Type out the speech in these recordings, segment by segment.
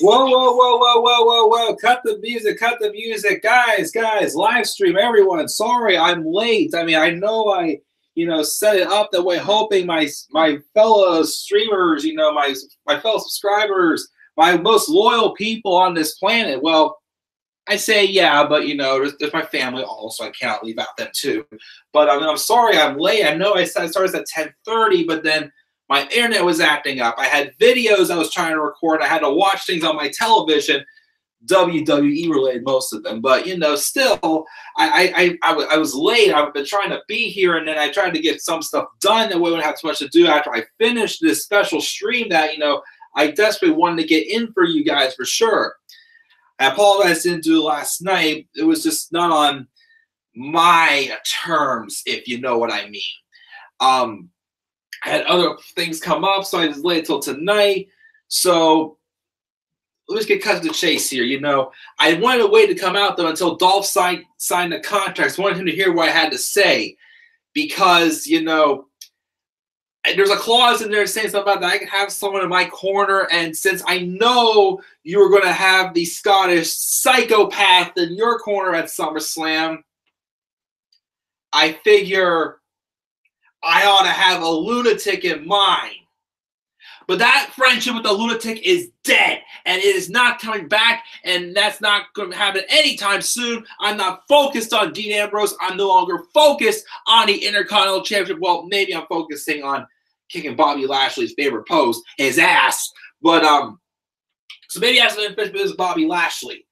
Whoa, whoa, whoa, whoa, whoa, whoa, whoa. Cut the music. Guys, live stream, everyone. Sorry, I'm late. I mean, I know I, set it up that way, hoping my fellow streamers, my fellow subscribers, my most loyal people on this planet. Well, I say yeah, but, there's my family also. I cannot leave out them too. But I'm sorry I'm late. I know I said it starts at 10:30, but then my internet was acting up. I had videos I was trying to record. I had to watch things on my television, WWE related, most of them. But, still, I was late. I've been trying to be here, and then I tried to get some stuff done that we wouldn't have too much to do after I finished this special stream that, I desperately wanted to get in for you guys for sure. I apologize I didn't do it last night. It was just not on my terms, if you know what I mean. I had other things come up, so I was late till tonight. So let's get cut to the chase here. I wanted to wait to come out, though, until Dolph signed the contract. I wanted him to hear what I had to say because, there's a clause in there saying something about that I can have someone in my corner, and since I know you were going to have the Scottish psychopath in your corner at SummerSlam, I figure I ought to have a lunatic in mind. But that friendship with the lunatic is dead, and it is not coming back, and that's not going to happen anytime soon. I'm not focused on Dean Ambrose. I'm no longer focused on the Intercontinental Championship. Well, maybe I'm focusing on kicking Bobby Lashley's favorite pose, his ass. But, so maybe that's an unfinished business with Bobby Lashley.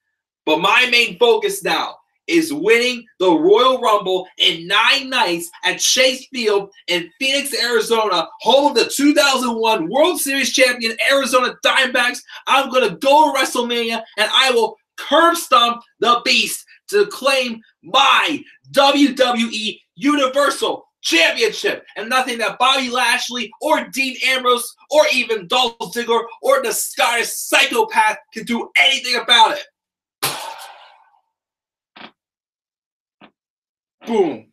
But my main focus now is winning the Royal Rumble in 9 nights at Chase Field in Phoenix, Arizona, home of the 2001 World Series champion Arizona Diamondbacks. I'm going to go to WrestleMania, and I will curb stomp the Beast to claim my WWE Universal Championship, and nothing that Bobby Lashley or Dean Ambrose or even Dolph Ziggler or the Scottish psychopath can do anything about it. Boom.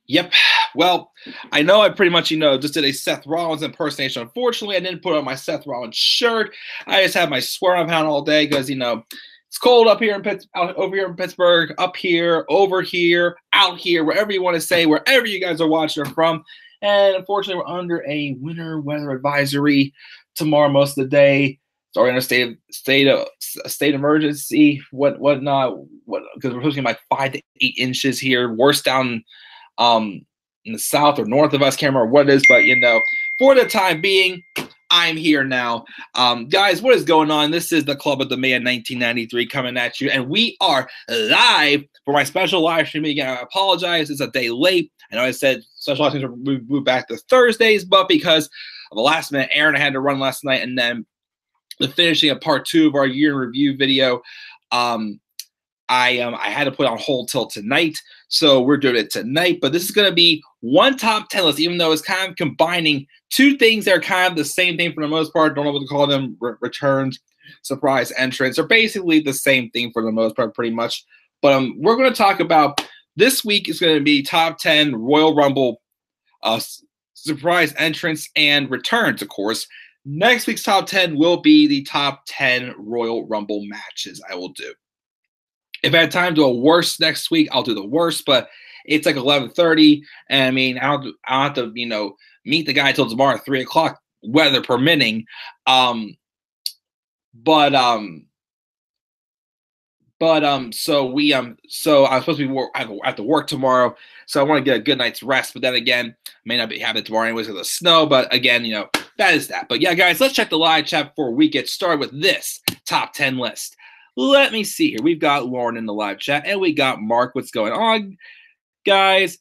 Yep. Well, I know I pretty much, just did a Seth Rollins impersonation. Unfortunately, I didn't put on my Seth Rollins shirt. I just had my swear on pound all day because, it's cold up here over here in Pittsburgh, up here, over here, out here, wherever you want to say, wherever you guys are watching from. And unfortunately, we're under a winter weather advisory tomorrow most of the day. Sorry, in a state emergency, whatnot, because we're supposed to get like 5 to 8 inches here. Worse down in the south or north of us. Can't remember what it is, but for the time being, I'm here now. Guys, what is going on? This is the Club of the Man 1993 coming at you, and we are live for my special live stream. Again, I apologize, it's a day late. I know I said special live streams are moved back to Thursdays, but because of the last minute errand I had to run last night, and then the finishing of part 2 of our year in review video, I had to put it on hold till tonight, so we're doing it tonight. But this is going to be one top 10 list, even though it's kind of combining 2 things that are kind of the same thing for the most part. Don't know what to call them, returns, surprise entrance. They're basically the same thing for the most part, pretty much. But we're going to talk about this week is going to be top 10 Royal Rumble surprise entrance and returns, of course. Next week's top 10 will be the top 10 Royal Rumble matches I will do. If I had time to do a worst next week, I'll do the worst, but it's like 11:30, and I mean, I don't have to, meet the guy till tomorrow at 3 o'clock, weather permitting. So I was supposed to be I have to work tomorrow, so I want to get a good night's rest. But then again, I may not be having it tomorrow anyways because of the snow. But again, that is that. But yeah, guys, let's check the live chat before we get started with this top 10 list. Let me see here. We've got Lauren in the live chat, and we got Mark. What's going on, guys?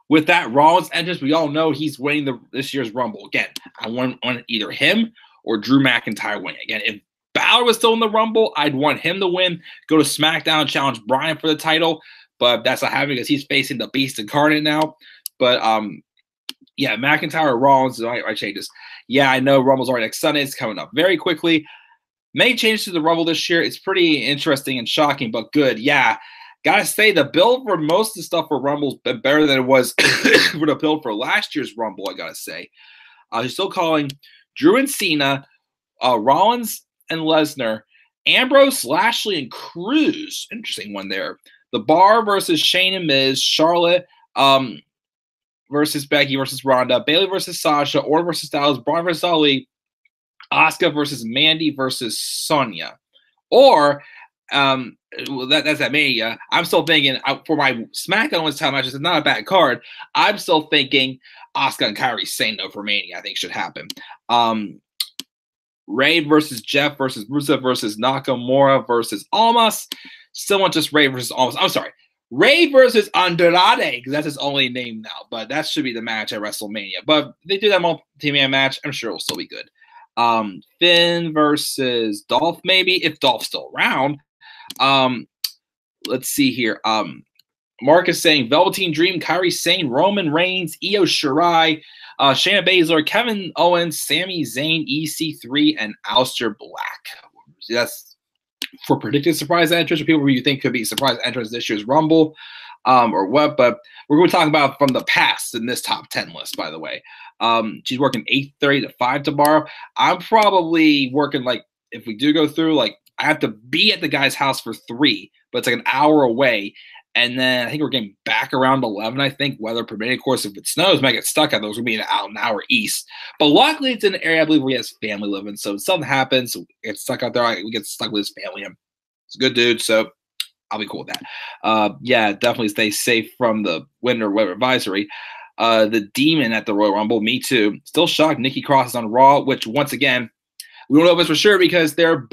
With that Rollins entrance, we all know he's winning this year's Rumble. Again, I want either him or Drew McIntyre winning. Again, if Balor was still in the Rumble, I'd want him to win, go to SmackDown and challenge Bryan for the title. But that's not happening because he's facing the Beast incarnate now. But yeah, McIntyre or Rollins, I change this. Yeah, I know Rumble's already next Sunday. It's coming up very quickly. Many changes to the Rumble this year. It's pretty interesting and shocking, but good. Yeah, Gotta say, the build for most of the stuff for Rumble's been better than it was for the build for last year's Rumble, I gotta say. He's still calling Drew and Cena, Rollins and Lesnar, Ambrose, Lashley, and Cruz. Interesting one there. The Bar versus Shane and Miz, Charlotte versus Becky versus Ronda, Bayley versus Sasha, Orton versus Styles, Braun versus Ali, Asuka versus Mandy versus Sonya. Or that's at Mania. I'm still thinking for my SmackDown Women's title matches, it's not a bad card. I'm still thinking Asuka and Kairi Sane for Mania. I think should happen. Ray versus Jeff versus Rusev versus Nakamura versus Almas. Still want just Ray versus Almas. I'm sorry. Ray versus Andrade, because that's his only name now. But that should be the match at WrestleMania. But if they do that multi-man match, I'm sure it will still be good. Finn versus Dolph, maybe, if Dolph's still around. Let's see here. Mark is saying Velveteen Dream, Kairi Sane, Roman Reigns, Io Shirai, Shayna Baszler, Kevin Owens, Sami Zayn, EC3, and Aleister Black. That's for predicted surprise entrants or people who you think could be surprise entrants this year's Rumble, or what. But we're going to talk about from the past in this top 10 list, by the way. She's working 8:30 to 5 tomorrow. I'm probably working, like, if we do go through, like, I have to be at the guy's house for 3, but it's like an hour away. And then I think we're getting back around 11, I think, weather permitting. Of course, if it snows, might get stuck out. Those will be an hour east. But luckily, it's in an area, I believe, where he has family living. So if something happens, we get stuck out there, we get stuck with his family. He's a good dude, so I'll be cool with that. Yeah, definitely stay safe from the winter weather advisory. The Demon at the Royal Rumble, me too. Still shocked Nikki Cross is on Raw, which, once again, we don't know if it's for sure because they're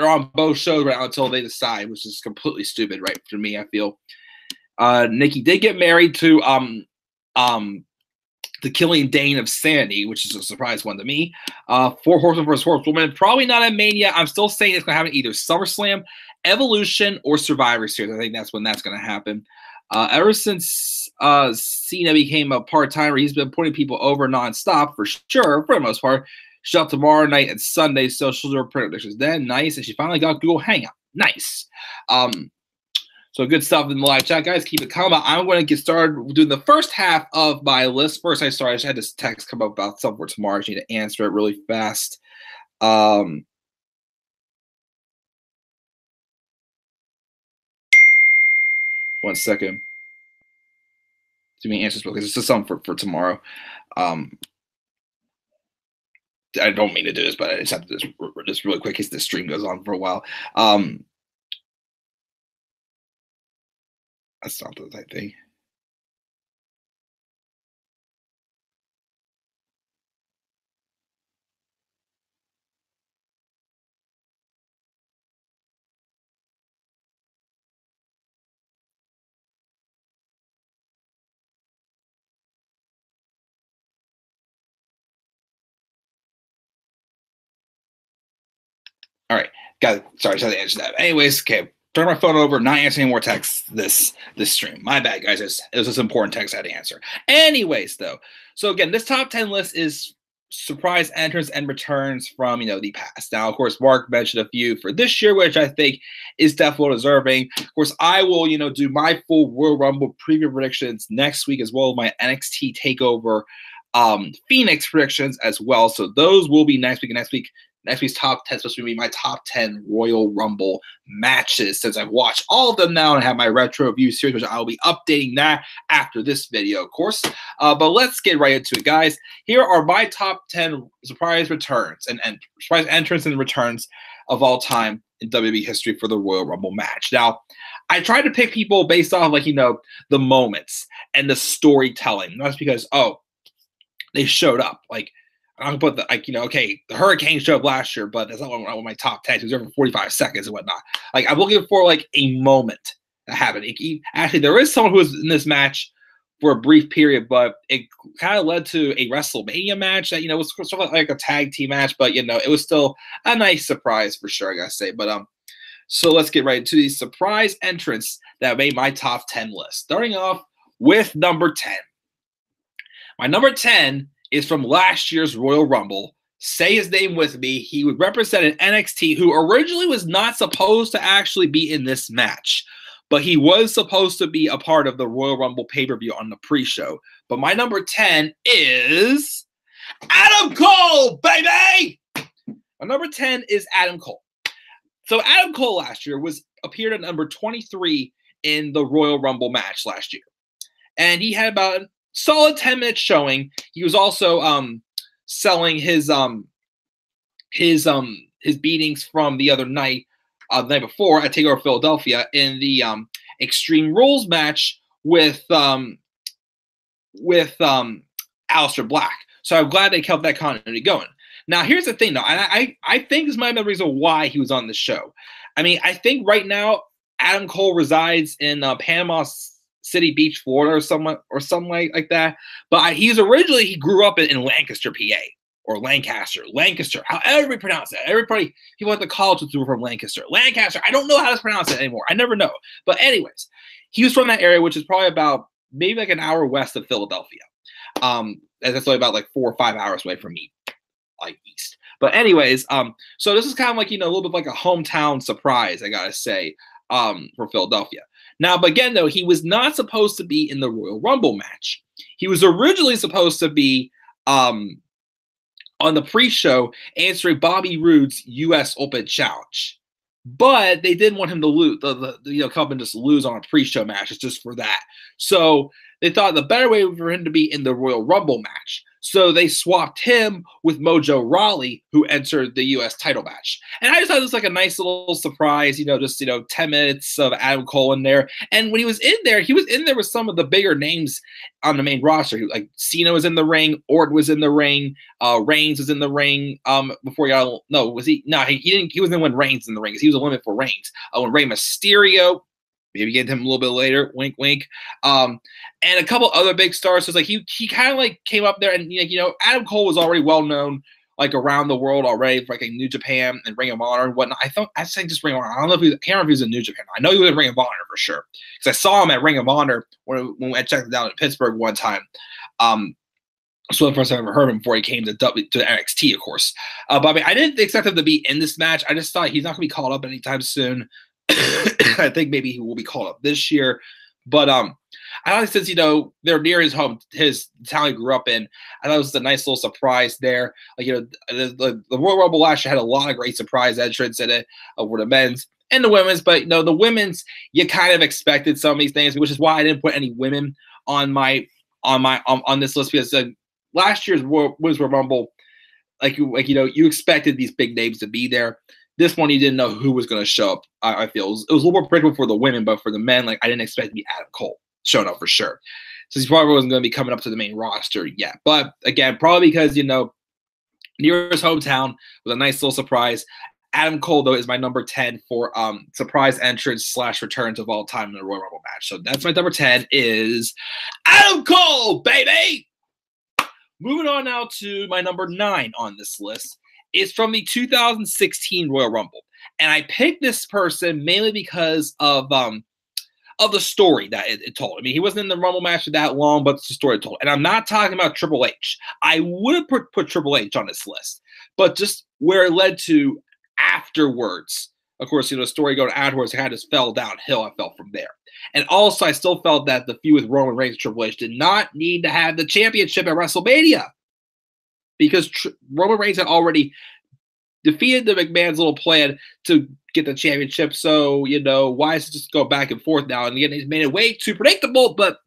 on both shows right now until they decide, which is completely stupid, right? For me, I feel. Nikki did get married to the Killian Dane of Sanity, which is a surprise one to me. 4 Horsemen versus Horsewoman. Probably not at Mania. I'm still saying it's going to happen either SummerSlam, Evolution, or Survivor Series. I think that's when that's going to happen. Ever since Cena became a part-timer, he's been putting people over nonstop for sure, for the most part. She's up tomorrow night and Sunday, so she'll do her predictions then. Nice. And she finally got Google Hangout. Nice. So good stuff in the live chat, guys. Keep it coming. I'm going to get started doing the first half of my list. First, I just had this text come up about something for tomorrow. I just need to answer it really fast. 1 second. Give me answers because it's just something for tomorrow. I don't mean to do this, but I just have to do this really quick in case the stream goes on for a while. That's not the right thing. All right, got it. Sorry, I had to answer that. Anyways, okay, turn my phone over. Not answering more texts this stream. My bad, guys. It was this important text I had to answer. Anyways, though, so again, this top 10 list is surprise entrants and returns from the past. Now, of course, Mark mentioned a few for this year, which I think is definitely deserving. Of course, I will do my full Royal Rumble preview predictions next week, as well as my NXT Takeover Phoenix predictions as well. So those will be next week. And next week's top 10 is supposed to be my top 10 Royal Rumble matches, since I've watched all of them now and have my retro review series, which I will be updating that after this video, of course. But let's get right into it, guys. Here are my top 10 surprise returns and surprise entrants and returns of all time in WWE history for the Royal Rumble match. Now, I tried to pick people based off, the moments and the storytelling. Not just because, they showed up. I'm gonna put okay, the Hurricane showed up last year, but that's not one of my top 10. It was there for 45 seconds and whatnot. I'm looking for a moment that happened. Actually, there is someone who was in this match for a brief period, but it kind of led to a WrestleMania match that was sort of like a tag team match, but it was still a nice surprise for sure, I gotta say. But so let's get right into these surprise entrants that made my top 10 list. Starting off with number 10. My number 10 is from last year's Royal Rumble. Say his name with me. He would represent an NXT who originally was not supposed to actually be in this match. but he was supposed to be a part of the Royal Rumble pay-per-view on the pre-show. But my number 10 is Adam Cole, baby! My number 10 is Adam Cole. So Adam Cole last year appeared at number 23 in the Royal Rumble match last year. And he had about a solid 10-minute showing. He was also selling his beatings from the other night, the night before at TakeOver Philadelphia in the Extreme Rules match with Aleister Black. So I'm glad they kept that continuity going. Now, here's the thing, though. I think this might be the reason why he was on the show. I mean, I think right now Adam Cole resides in Panama City Beach, Florida, or something like that. But he grew up in Lancaster, PA, or Lancaster, however we pronounce it. People at the college were from Lancaster. I don't know how to pronounce it anymore. I never know. But anyways, he was from that area, which is probably about maybe like an hour west of Philadelphia. That's only about like 4 or 5 hours away from me, like east. But anyways, so this is kind of like, a little bit like a hometown surprise, I gotta say, for Philadelphia. Now, but again, though, he was not supposed to be in the Royal Rumble match. He was originally supposed to be on the pre-show answering Bobby Roode's U.S. Open Challenge. But they didn't want him to lose, come and just lose on a pre-show match. It's just for that. So they thought the better way for him to be in the Royal Rumble match. So they swapped him with Mojo Rawley, who entered the U.S. title match. And I just thought it was like a nice little surprise, just 10 minutes of Adam Cole in there. And when he was in there with some of the bigger names on the main roster. Like Cena was in the ring, Orton was in the ring, Reigns was in the ring. Before he got he didn't. He wasn't when Reigns in the ring because he was a limit for Reigns. When Rey Mysterio. Maybe get him a little bit later, wink, wink. And a couple other big stars. So it's like he kind of like came up there, and Adam Cole was already well known like around the world already for like New Japan and Ring of Honor and whatnot. I think just Ring of Honor. I don't know if I can't remember if he was in New Japan. I know he was in Ring of Honor for sure because I saw him at Ring of Honor when I checked it out in Pittsburgh one time. So the first time I ever heard him before he came to NXT, of course. But I mean, I didn't expect him to be in this match. I just thought he's not going to be called up anytime soon. I think maybe he will be called up this year, but I thought since they're near his home, his town he grew up in, I thought it was a nice little surprise there. Like the Royal Rumble last year had a lot of great surprise entrants in it for the men's and the women's, but the women's you kind of expected some of these things, which is why I didn't put any women on this list because last year's Women's Royal Rumble, you expected these big names to be there. This one, you didn't know who was going to show up. I feel it was a little more predictable for the women, but for the men, I didn't expect to be Adam Cole showing up for sure. So he probably wasn't going to be coming up to the main roster yet. But again, probably because near his hometown was a nice little surprise. Adam Cole, though, is my number 10 for surprise entrance / returns of all time in the Royal Rumble match. So that's my number 10 is Adam Cole, baby. Moving on now to my number 9 on this list. It's from the 2016 Royal Rumble. And I picked this person mainly because of the story that it told. I mean, he wasn't in the Rumble match for that long, but it's the story it told. And I'm not talking about Triple H. I would have put Triple H on this list, but just where it led to afterwards. Of course, the story going afterwards kind of just fell downhill. I felt from there. And also, I still felt that the feud with Roman Reigns and Triple H did not need to have the championship at WrestleMania. Because Roman Reigns had already defeated the McMahon's little plan to get the championship. So, why is it just go back and forth now? And again, he's made it way too predictable. But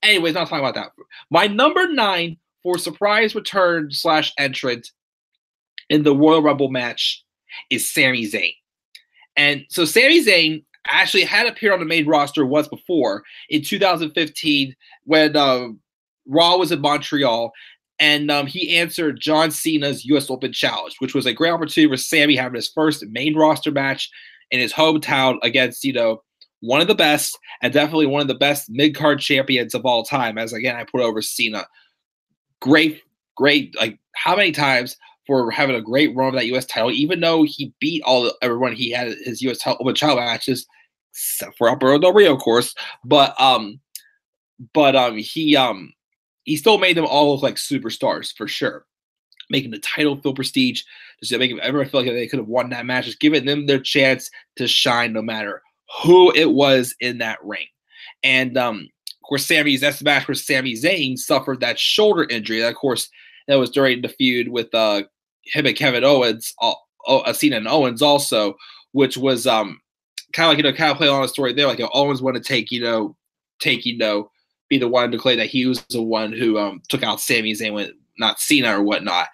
anyways, not talking about that. My number 9 for surprise return / entrant in the Royal Rumble match is Sami Zayn. And so Sami Zayn actually had appeared on the main roster once before in 2015 when Raw was in Montreal. And he answered John Cena's U.S. Open Challenge, which was a great opportunity for Sami having his first main roster match in his hometown against, one of the best and definitely one of the best mid-card champions of all time. As, again, I put over Cena. Great, how many times for having a great run of that U.S. title, even though he beat everyone he had his U.S. Open Challenge matches, except for Alberto Del Rio, of course. But he still made them all look like superstars for sure, making the title feel prestige, just making everyone feel like they could have won that match, just giving them their chance to shine no matter who it was in that ring. And of course, that's the match where Sami Zayn suffered that shoulder injury. And of course, that was during the feud with him and Kevin Owens, Cena and Owens also, which was kind of like, kind of play on the story there. Like, Owens wanted to be the one to claim that he was the one who took out Sami Zayn, when not Cena or whatnot.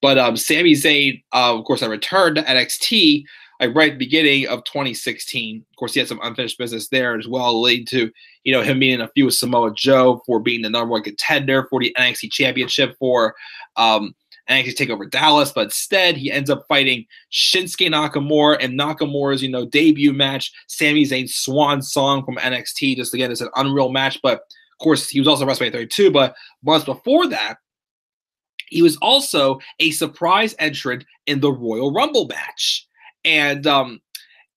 But Sami Zayn, of course, I returned to NXT right at the beginning of 2016. Of course, he had some unfinished business there as well, leading to him being in a feud with Samoa Joe for being the number one contender for the NXT Championship for NXT TakeOver Dallas. But instead, he ends up fighting Shinsuke Nakamura in Nakamura's debut match, Sami Zayn's swan song from NXT. Just again, it's an unreal match. But of course, he was also WrestleMania 32. But months before that, he was also a surprise entrant in the Royal Rumble match. And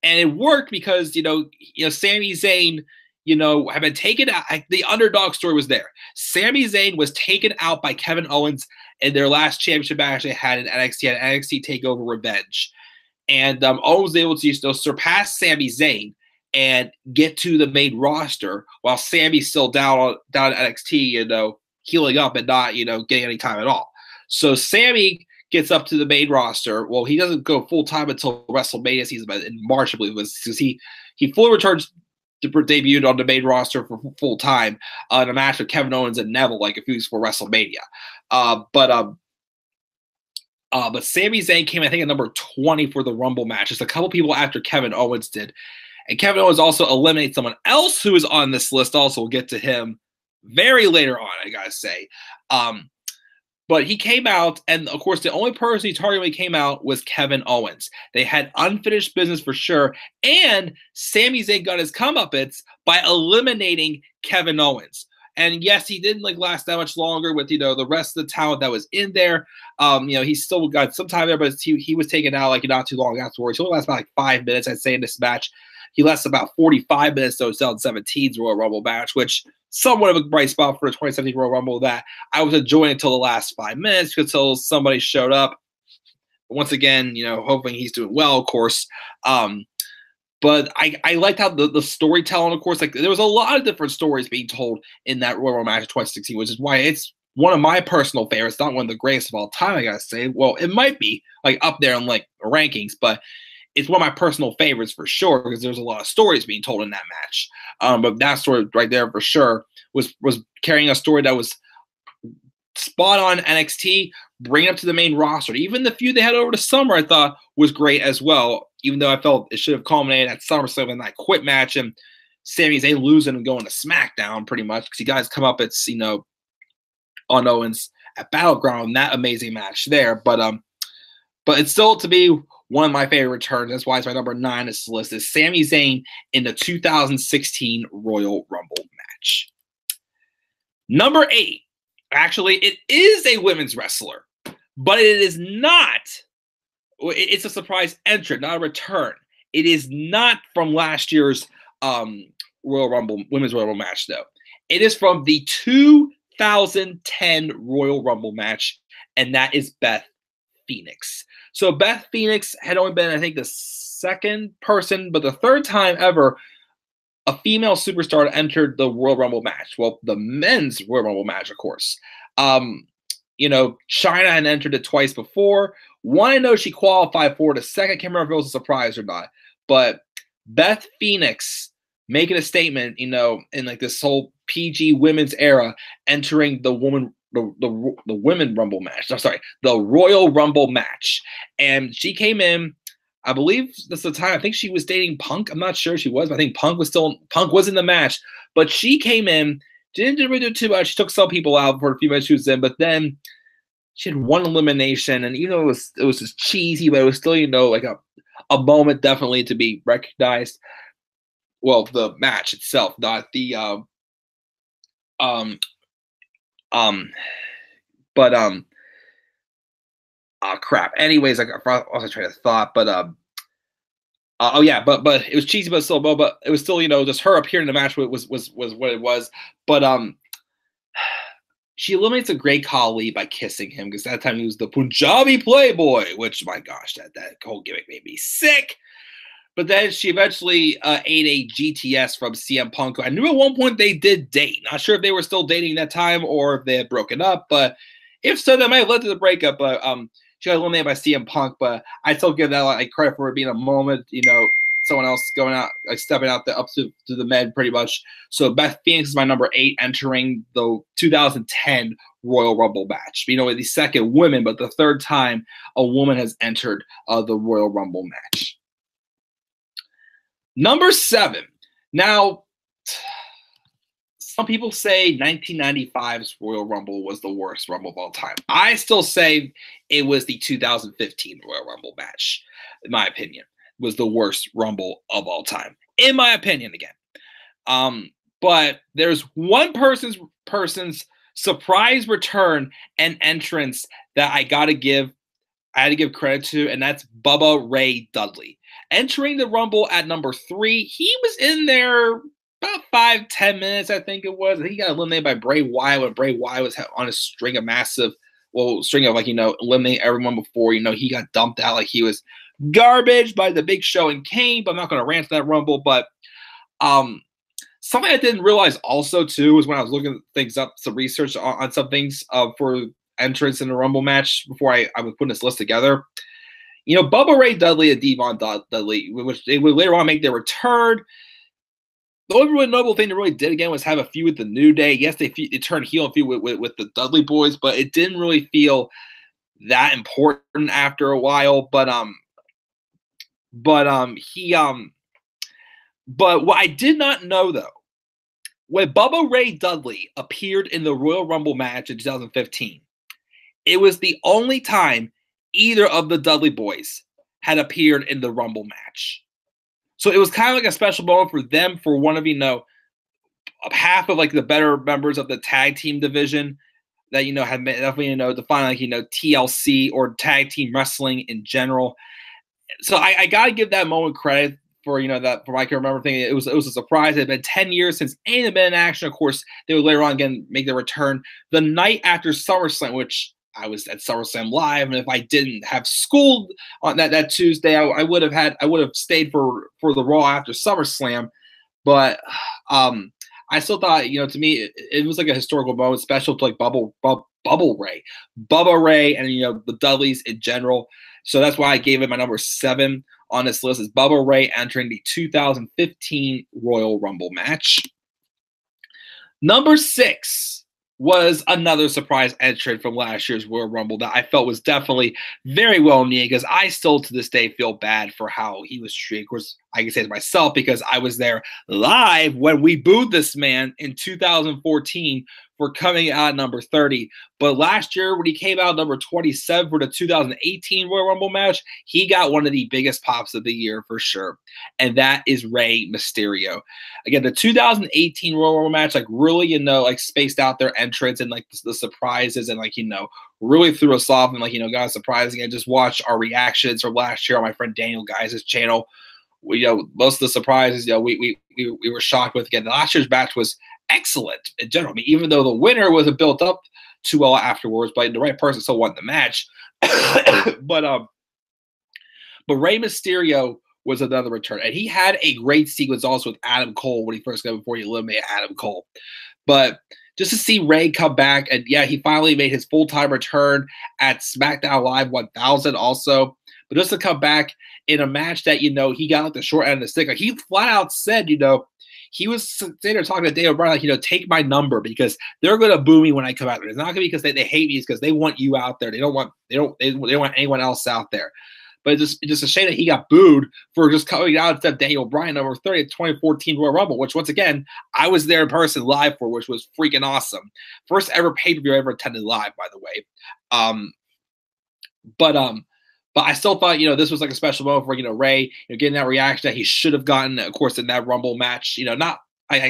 it worked because Sami Zayn had been taken out. The underdog story was there. Sami Zayn was taken out by Kevin Owens in their last championship match they had in NXT, at NXT TakeOver Revenge, and Owens was able to surpass Sami Zayn and get to the main roster while Sami's still down at NXT, healing up and not getting any time at all. So Sami gets up to the main roster. Well, he doesn't go full time until WrestleMania season, but in March, I believe it was, because he fully returns to debuted on the main roster for full time in a match with Kevin Owens and Neville, like a few weeks for WrestleMania. But Sami Zayn came, I think, at number 20 for the Rumble match, just a couple people after Kevin Owens did. And Kevin Owens also eliminated someone else who is on this list. Also, we'll get to him very later on, I gotta say. But he came out, and of course, the only person he targeted when he came out was Kevin Owens. They had unfinished business for sure, and Sami Zayn got his comeuppance by eliminating Kevin Owens. And yes, he didn't last that much longer with the rest of the talent that was in there. He still got some time there, but he was taken out not too long afterwards. He only lasted about 5 minutes, I'd say, in this match. He lasted about 45 minutes, though, 2017's Royal Rumble match, which somewhat of a bright spot for the 2017 Royal Rumble that I was enjoying until the last 5 minutes, until somebody showed up. Once again, hoping he's doing well, of course. But I liked how the storytelling, of course, there was a lot of different stories being told in that Royal Rumble match of 2016, which is why it's one of my personal favorites, not one of the greatest of all time, I gotta say. Well, it might be up there in rankings, but it's one of my personal favorites for sure, because there's a lot of stories being told in that match. But that story right there for sure was carrying a story that was spot on NXT, bringing up to the main roster. Even the feud they had over the summer, I thought was great as well, even though I felt it should have culminated at SummerSlam in that quit match and Sami Zayn losing and going to SmackDown pretty much, because you guys come up, it's, on Owens at Battleground, that amazing match there. But it's still to be one of my favorite returns. That's why it's my number 9 on this list, is Sami Zayn in the 2016 Royal Rumble match. Number 8. Actually, it is a women's wrestler, but it is not. It's a surprise entrant, not a return. It is not from last year's Royal Rumble, women's Royal Rumble match, though. It is from the 2010 Royal Rumble match, and that is Beth Phoenix. So Beth Phoenix had only been, I think, the second person, but the third time ever a female superstar entered the Royal Rumble match. Well, the men's Royal Rumble match, of course. Chyna had entered it twice before. One, I know she qualified for. The second, I can't remember if it was a surprise or not. But Beth Phoenix making a statement, in this whole PG women's era, entering the women Rumble match. I'm sorry, the Royal Rumble match. And she came in, I believe that's the time, I think she was dating Punk. I'm not sure she was, but I think Punk was in the match. But she came in, didn't really do too much. She took some people out for a few minutes she was in, but then she had one elimination, and even though it was just cheesy, but it was still, a moment definitely to be recognized. Well, the match itself, not the crap. Anyways, I also tried to thought, but but it was cheesy, but still, but it was still, just her appearing in the match was what it was. But she eliminates a Great Khali by kissing him, because that time he was the Punjabi Playboy, which, my gosh, that whole gimmick made me sick. But then she eventually ate a GTS from CM Punk. I knew at one point they did date. Not sure if they were still dating that time or if they had broken up, but if so, that might have led to the breakup. But she got eliminated by CM Punk, but I still give that like credit for it being a moment, someone else going out, like stepping out up to the med pretty much. So Beth Phoenix is my number 8 entering the 2010 Royal Rumble match. The second woman, but the third time a woman has entered the Royal Rumble match. Number 7. Now, some people say 1995's Royal Rumble was the worst Rumble of all time. I still say it was the 2015 Royal Rumble match, in my opinion, was the worst Rumble of all time. In my opinion, again. But there's one person's surprise return and entrance that I had to give credit to, and that's Bubba Ray Dudley. Entering the Rumble at number 3, he was in there about 5-10 minutes, I think it was. He got eliminated by Bray Wyatt when Bray Wyatt was on a string of eliminating everyone before. He got dumped out like he was garbage by the Big Show and Kane, but I'm not going to rant to that Rumble. But something I didn't realize also, too, was when I was looking things up, some research on some things for entrance in the Rumble match before I was putting this list together. Bubba Ray Dudley and Devon Dudley, which they would later on make their return. The only really notable thing they really did again was have a feud with the New Day. Yes, they turned heel and feud with the Dudley boys, but it didn't really feel that important after a while. But what I did not know though, when Bubba Ray Dudley appeared in the Royal Rumble match in 2015, it was the only time either of the Dudley boys had appeared in the Rumble match. So it was kind of like a special moment for them, for one of, half of like the better members of the tag team division that, had definitely, define like, TLC or tag team wrestling in general. So I got to give that moment credit for, that from I can remember thinking it was a surprise. It had been 10 years since any had been in action. Of course, they would later on again make their return the night after SummerSlam, which I was at SummerSlam Live, and if I didn't have school on that Tuesday, I would have stayed for the Raw after SummerSlam. But I still thought, to me, it was like a historical moment, special to like Bubba Ray, and the Dudleys in general. So that's why I gave it my number 7 on this list is Bubba Ray entering the 2015 Royal Rumble match. Number 6 was another surprise entrant from last year's Royal Rumble that I felt was definitely very well needed, because I still to this day feel bad for how he was treated. Of course, I can say it myself because I was there live when we booed this man in 2014 for coming out number 30. But last year, when he came out number 27 for the 2018 Royal Rumble match, he got one of the biggest pops of the year for sure. And that is Rey Mysterio. Again, the 2018 Royal Rumble match, like really, like spaced out their entrance and like the surprises and like, really threw us off and like, got us surprising. And just watch our reactions from last year on my friend Daniel Guys' channel. Most of the surprises, we were shocked with. Again, last year's match was excellent in general. I mean, even though the winner wasn't built up too well afterwards, but the right person still won the match. but Rey Mysterio was another return, and he had a great sequence also with Adam Cole when he first got before he eliminated Adam Cole. But just to see Rey come back, and yeah, he finally made his full-time return at SmackDown Live 1000 also. But just to come back in a match that, he got like the short end of the stick. Like he flat out said, he was sitting there talking to Daniel Bryan, like, take my number because they're going to boo me when I come out there. It's not going to be because they hate me. It's because they want you out there. They don't want anyone else out there. But it's just a shame that he got booed for just coming out instead of Daniel Bryan, number 30 at 2014 Royal Rumble, which once again, I was there in person live for, which was freaking awesome. First ever pay-per-view I ever attended live, by the way. But I still thought, this was like a special moment for, Rey, getting that reaction that he should have gotten, of course, in that Rumble match. Not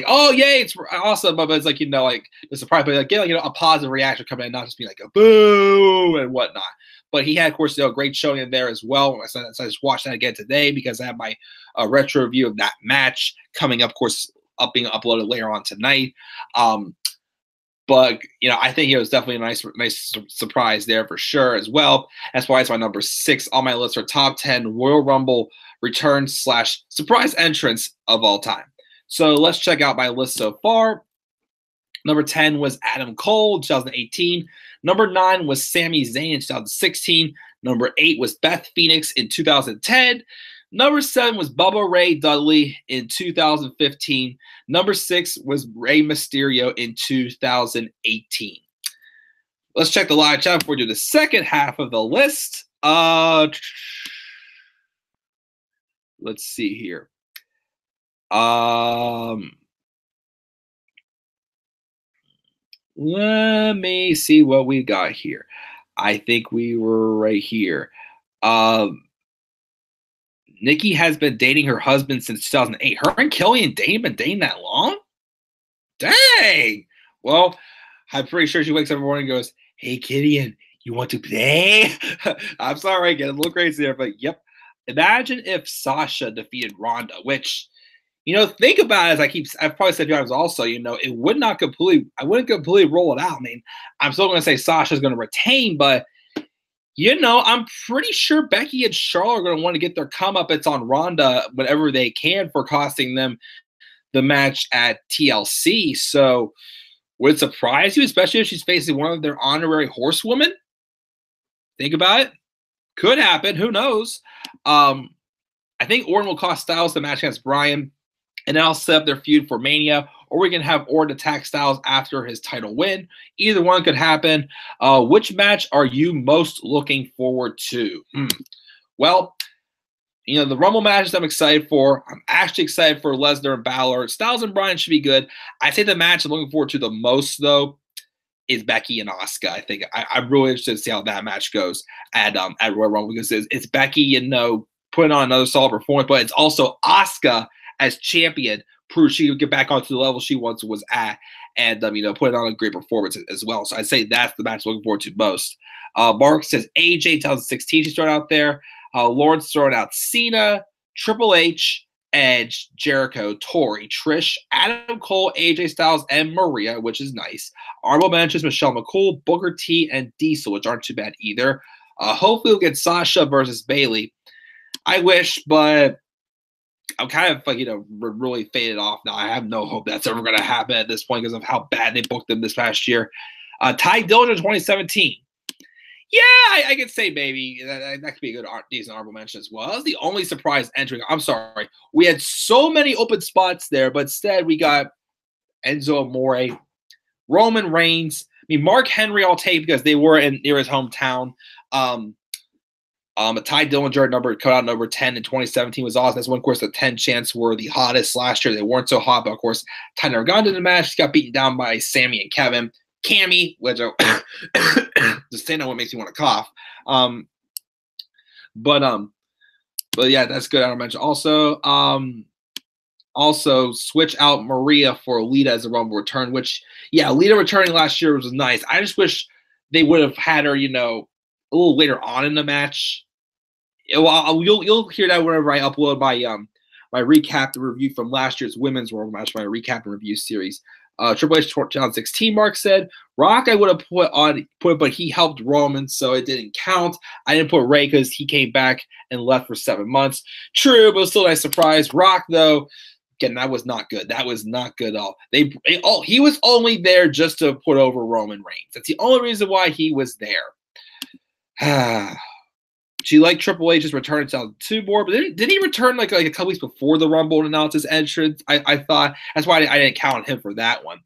oh, yay, it's awesome, but it's like, like the surprise, but like, getting, a positive reaction coming in, not just being like a boo and whatnot. But he had, of course, a great showing in there as well. So I just watched that again today because I have my retro review of that match coming up, of course, being uploaded later on tonight. But I think it was definitely a nice surprise there for sure as well. That's why it's my number 6 on my list for top 10 Royal Rumble return / surprise entrance of all time. So let's check out my list so far. Number 10 was Adam Cole, 2018. Number 9 was Sami Zayn in 2016. Number 8 was Beth Phoenix in 2010. Number 7 was Bubba Ray Dudley in 2015. Number 6 was Rey Mysterio in 2018. Let's check the live chat before we do the second half of the list. Let's see here. Let me see what we got here. I think we were right here. Nikki has been dating her husband since 2008. Her and Killian Dane been dating that long? Dang! Well, I'm pretty sure she wakes up every morning and goes, "Hey, Killian, you want to play?" I'm sorry, getting a little crazy there, but yep. Imagine if Sasha defeated Ronda, which, think about it, I've probably said a few times also, it would not completely, I wouldn't completely roll it out. I mean, I'm still going to say Sasha's going to retain, but I'm pretty sure Becky and Charlotte are going to want to get their comeuppance on Ronda whenever they can for costing them the match at TLC. So would it surprise you, especially if she's facing one of their honorary horsewomen? Think about it. Could happen. Who knows? I think Orton will cost Styles the match against Bryan, and then I'll set up their feud for Mania, or we can have Orton attack Styles after his title win. Either one could happen. Which match are you most looking forward to? Well, the Rumble matches I'm excited for. I'm actually excited for Lesnar and Balor. Styles and Bryan should be good. I'd say the match I'm looking forward to the most, though, is Becky and Asuka. I think I'm really interested to see how that match goes at Royal Rumble, because it's Becky, putting on another solid performance, but it's also Asuka as champion, proves she could get back onto the level she once was at, and putting on a great performance as well. So I'd say that's the match I'm looking forward to most. Mark says AJ 2016 she's throwing out there. Lawrence throwing out Cena, Triple H, Edge, Jericho, Tori, Trish, Adam Cole, AJ Styles, and Maria, which is nice. Honorable mentions Michelle McCool, Booker T, and Diesel, which aren't too bad either. Hopefully we'll get Sasha versus Bayley. I wish, but I'm kind of really faded off now. I have no hope that's ever going to happen at this point because of how bad they booked them this past year. Ty Dillinger 2017. Yeah, I could say maybe that could be a good decent honorable mention as well. That was the only surprise entering. I'm sorry. We had so many open spots there, but instead we got Enzo Amore, Roman Reigns. I mean, Mark Henry I'll take because they were near his hometown. Ty Dillinger cut out number 10 in 2017 was awesome. That's when, of course, the 10 chants were the hottest last year. They weren't so hot, but of course, Ty never got into the match. He got beaten down by Sammy and Kevin. Cammy, which just saying that what makes me want to cough. But yeah, that's good. I don't mention also switch out Maria for Lita as a Rumble return. Which Lita returning last year was nice. I just wish they would have had her, a little later on in the match. Well, you'll hear that whenever I upload my recap and review from last year's women's Rumble match, my recap and review series. Triple H 2016, Mark said. Rock I would have put, but he helped Roman, so it didn't count. I didn't put Ray because he came back and left for 7 months. True, but it was still a nice surprise. Rock, though, again, that was not good. That was not good at all. He was only there just to put over Roman Reigns. That's the only reason why he was there. She liked Triple H's return in 2002 more, but did he return like a couple weeks before the Rumble and announced his entrance? I thought that's why I didn't count him for that one.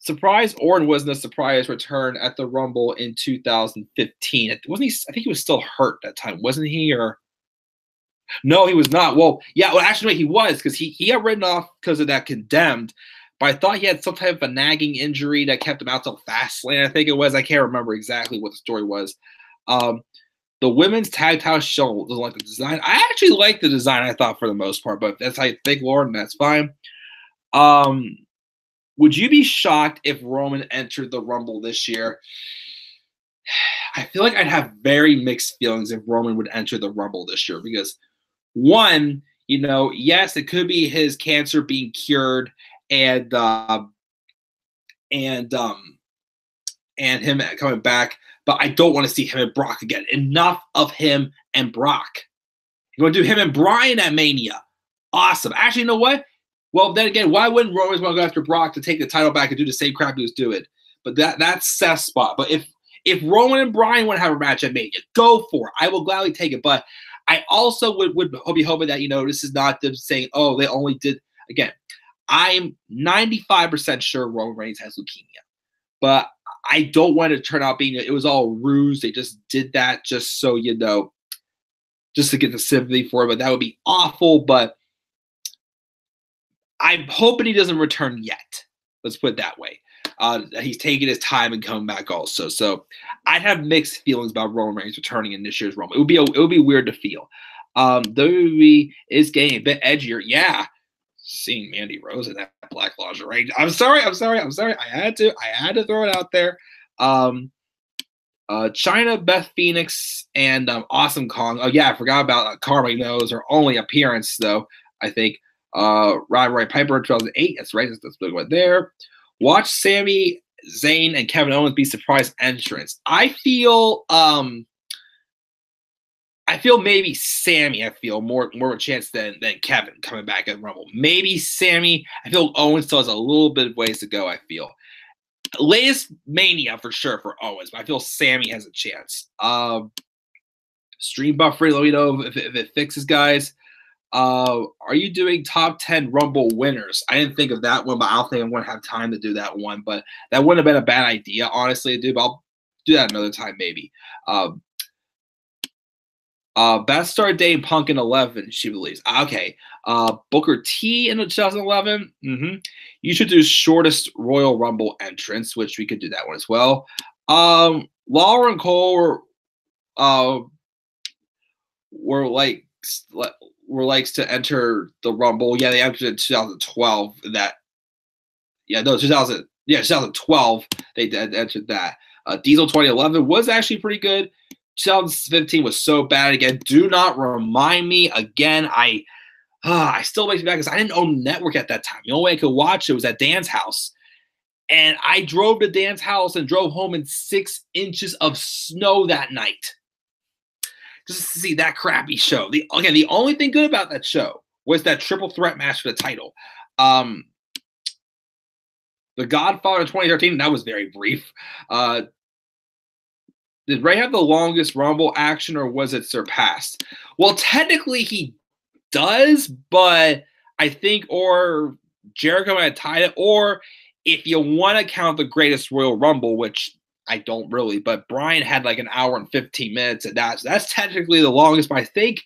Surprise Orton wasn't a surprise return at the Rumble in 2015. Wasn't he? I think he was still hurt that time, wasn't he? Or no, he was not. Well, actually, he was because he got written off because of that Condemned. But I thought he had some type of a nagging injury that kept him out till Fastlane. I think it was. I can't remember exactly what the story was. The women's tag title show doesn't like the design. I actually like the design, I thought, for the most part, but that's how you think, Lauren, that's fine. Would you be shocked if Roman entered the Rumble this year? I feel like I'd have very mixed feelings if Roman would enter the Rumble this year because, one, yes, it could be his cancer being cured and and him coming back. But I don't want to see him and Brock again. Enough of him and Brock. You want to do him and Bryan at Mania? Awesome. Actually, you know what? Well, then again, why wouldn't Roman want to go after Brock to take the title back and do the same crap he was doing? But that's Seth's spot. But if Roman and Bryan want to have a match at Mania, go for it. I will gladly take it. But I also would be hoping that, this is not them saying, oh, they only did, again, I'm 95% sure Roman Reigns has leukemia. But I don't want it to turn out being, it was all ruse. They just did that just so, just to get the sympathy for it. But that would be awful. But I'm hoping he doesn't return yet. Let's put it that way. He's taking his time and coming back also. So I'd have mixed feelings about Roman Reigns returning in this year's Rumble. It would be weird to feel. WWE is getting a bit edgier. Yeah. Seeing Mandy Rose in that black lingerie. I'm sorry. I had to throw it out there. Chyna, Beth Phoenix, and Awesome Kong. Oh yeah, I forgot about Karma. Those her only appearance though. I think Roddy Piper 2008. That's right. That's the big one there. Watch Sami Zayn and Kevin Owens be surprise entrants. I feel maybe Sami. I feel more of a chance than Kevin coming back at Rumble. Maybe Sami. I feel Owens still has a little bit of ways to go. I feel latest Mania for sure for Owens, but I feel Sami has a chance. Stream buffer. Let me know if it fixes, guys. Are you doing top 10 Rumble winners? I didn't think of that one, but I don't think I'm going to have time to do that one. But that wouldn't have been a bad idea, honestly, to do. But I'll do that another time, maybe. Best start date Punk in 11, she believes. Okay. Booker T in 2011. You should do shortest Royal Rumble entrance, which we could do that one as well. Lawler and Cole were likes to enter the Rumble. Yeah, they entered in 2012. 2012 they entered that. Diesel 2011 was actually pretty good. 2015 was so bad again. Do not remind me again. I still makes me mad because I didn't own network at that time. The only way I could watch it was at Dan's house. And I drove to Dan's house and drove home in 6 inches of snow that night. Just to see that crappy show. The only thing good about that show was that triple threat match for the title. The Godfather 2013, that was very brief. Did Ray have the longest Rumble action, or was it surpassed? Well, technically he does, but I think or Jericho had tied it, or if you want to count the greatest Royal Rumble, which I don't really, but Bryan had like an hour and 15 minutes at that. So that's technically the longest, but I think,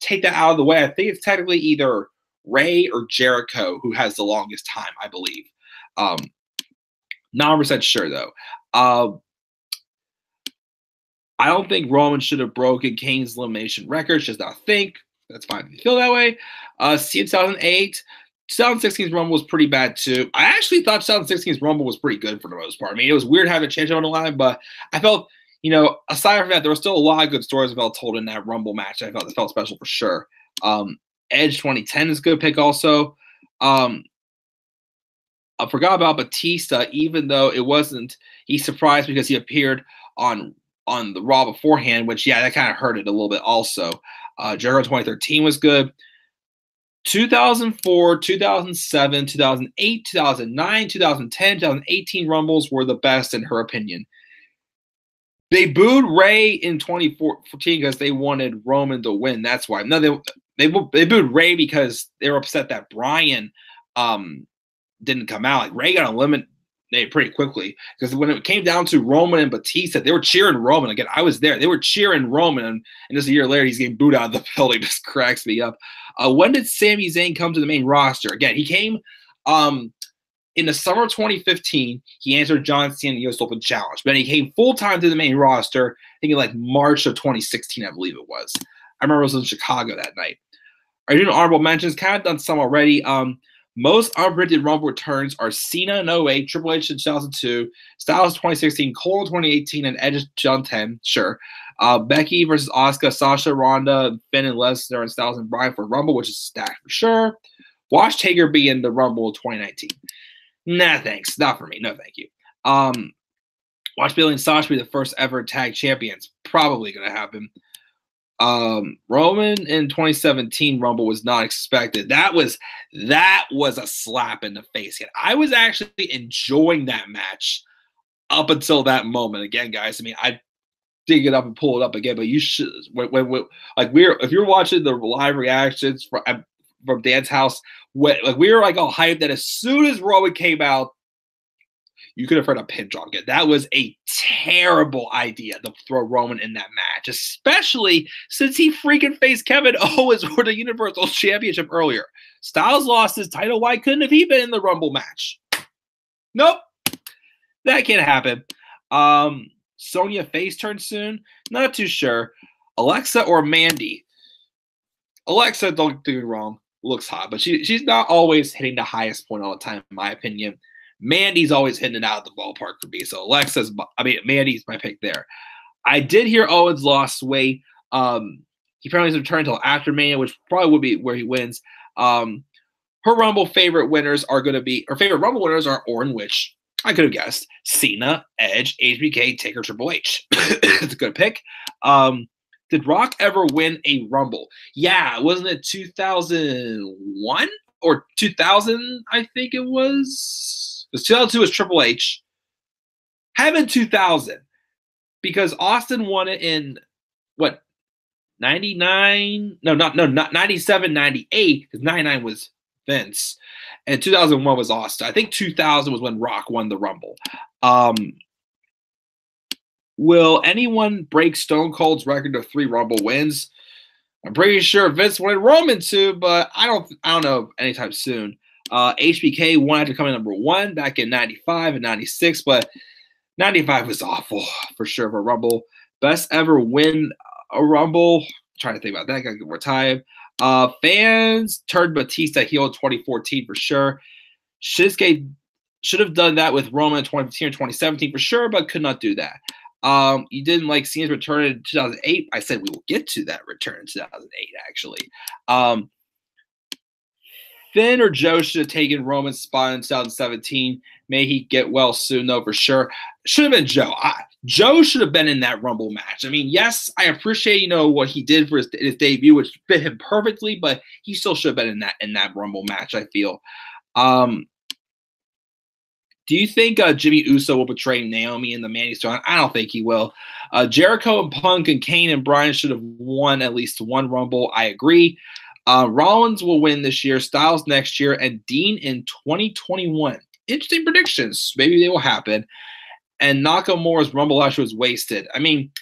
take that out of the way, I think it's technically either Ray or Jericho who has the longest time, I believe. 9% sure, though. I don't think Roman should have broken Kane's elimination record. Just not think. That's fine if you feel that way. See 2008. 2016's Rumble was pretty bad, too. I actually thought 2016's Rumble was pretty good for the most part. I mean, it was weird having to change on the line, but I felt, aside from that, there were still a lot of good stories I felt told in that Rumble match. I felt special for sure. Edge 2010 is a good pick also. I forgot about Batista, even though it wasn't. He surprised because he appeared on the Raw beforehand, which, yeah, that kind of hurt it a little bit also. Jericho 2013 was good. 2004, 2007, 2008, 2009, 2010, 2018 Rumbles were the best in her opinion. They booed Ray in 2014 because they wanted Roman to win. That's why. No, they booed Ray because they were upset that Bryan didn't come out. Like, Ray got eliminated pretty quickly because when it came down to Roman and Batista, they were cheering Roman. Again, I was there. They were cheering Roman, and just a year later, he's getting booed out of the building. Just cracks me up. When did Sami Zayn come to the main roster? Again, he came in the summer of 2015. He answered John Cena in the US Open Challenge. But then he came full-time to the main roster, I think in like March of 2016, I believe it was. I remember it was in Chicago that night. Are you doing honorable mentions? Kind of done some already. Most unpredicted Rumble returns are Cena in 08, Triple H in 2002, Styles 2016, Cole in 2018, and Edge in 2010. Sure. Becky versus Asuka, Sasha, Ronda, Finn, and Lesnar, and Styles and Bryan for Rumble, which is stacked for sure. Watch Taker be in the Rumble 2019. Nah, thanks. Not for me. No, thank you. Watch Bailey and Sasha be the first ever tag champions. Probably going to happen. Roman in 2017 Rumble was not expected. That was a slap in the face. I was actually enjoying that match up until that moment. Again, guys, I mean, I dig it up and pull it up again, but you should if you're watching the live reactions from Dan's house, we were like all hyped that as soon as Roman came out, you could have heard a pin drop again. That was a terrible idea to throw Roman in that match, especially since he freaking faced Kevin Owens for the Universal Championship earlier. Styles lost his title. Why couldn't have he been in the Rumble match? Nope. That can't happen. Sonya face turn soon? Not too sure. Alexa or Mandy? Alexa, don't get me wrong, looks hot, but she's not always hitting the highest point all the time, in my opinion. Mandy's always hitting it out of the ballpark for me. So Mandy's my pick there. I did hear Owens lost weight. He probably doesn't return until after Mania, which probably would be where he wins. Her Rumble favorite winners are going to be, her favorite Rumble winners are Orton, which I could have guessed. Cena, Edge, HBK, Taker, Triple H. It's a good pick. Did Rock ever win a Rumble? Yeah, wasn't it 2001 or 2000? I think it was. Because 2002 was Triple H. Have 2000 because Austin won it in what 99? No, not 97, 98 because 99 was Vince, and 2001 was Austin. I think 2000 was when Rock won the Rumble. Will anyone break Stone Cold's record of 3 Rumble wins? I'm pretty sure Vince wanted Roman to, but I don't know anytime soon. HBK wanted to come in number 1 back in 95 and 96, but 95 was awful for sure for Rumble. Best ever win a Rumble. I'm trying to think about that. Gotta get more time. Fans turned Batista heel in 2014 for sure. Shinsuke should have done that with Roman in 2015 or 2017 for sure, but could not do that. You didn't like Cena's return in 2008. I said we will get to that return in 2008, actually. Finn or Joe should have taken Roman's spot in 2017. May he get well soon, though, for sure. Should have been Joe. Joe should have been in that Rumble match. I mean, yes, I appreciate, what he did for his debut, which fit him perfectly, but he still should have been in that Rumble match, I feel. Do you think Jimmy Uso will betray Naomi in the Mandy Storm? I don't think he will. Jericho and Punk and Kane and Bryan should have won at least one Rumble. I agree. Rollins will win this year, Styles next year, and Dean in 2021. Interesting predictions. Maybe they will happen. And Nakamura's Rumble Rush was wasted. I mean,